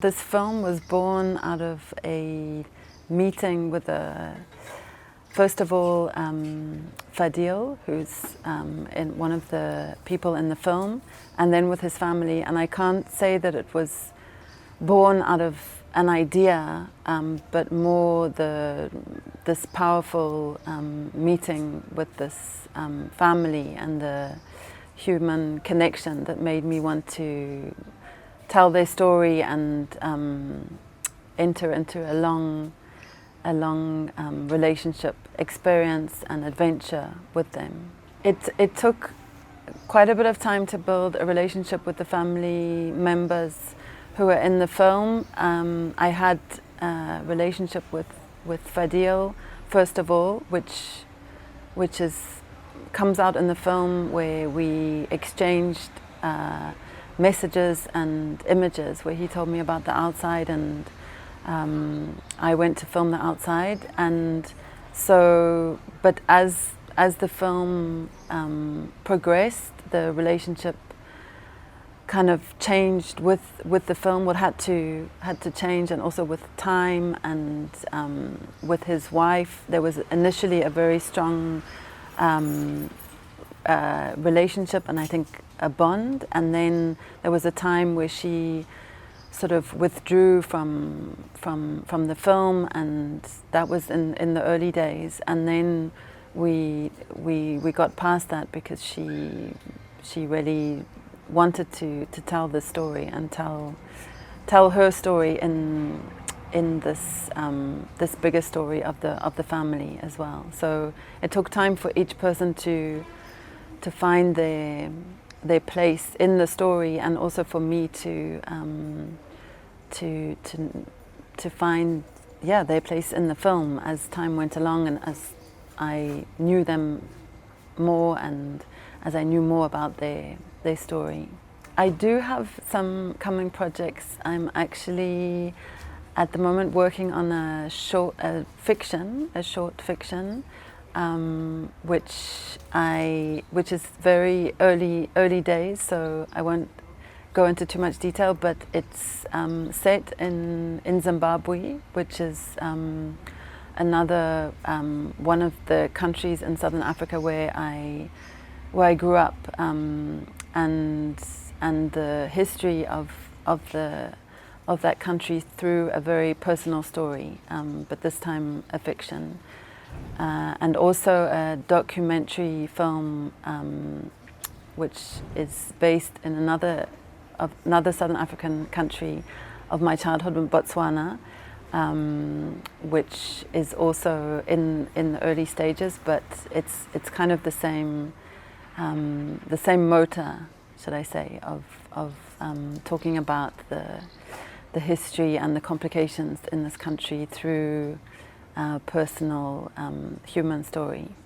This film was born out of a meeting with first of all, Fadil, who's one of the people in the film, and then with his family. And I can't say that it was born out of an idea, but more this powerful meeting with this family and the human connection that made me want to tell their story and enter into a long relationship experience and adventure with them. It took quite a bit of time to build a relationship with the family members who were in the film. I had a relationship with Fadil first of all, which comes out in the film, where we exchanged messages and images, where he told me about the outside and I went to film the outside. And so, but as the film progressed, the relationship kind of changed with the film. What had to change, and also with time and with his wife. There was initially a very strong relationship, and I think a bond, and then there was a time where she sort of withdrew from the film, and that was in the early days. And then we got past that because she really wanted to tell the story and tell her story in this this bigger story of the family as well. So it took time for each person to find their place in the story, and also for me to find their place in the film as time went along, and as I knew them more, and as I knew more about their story. I do have some coming projects. I'm actually at the moment working on a short fiction, which is very early days, so I won't go into too much detail, but it's set in Zimbabwe, which is another one of the countries in Southern Africa where I grew up, and the history of that country through a very personal story, but this time a fiction. And also a documentary film which is based in another Southern African country of my childhood, in Botswana, which is also in the early stages, but it's kind of the same motor, should I say, of talking about the history and the complications in this country through personal human story.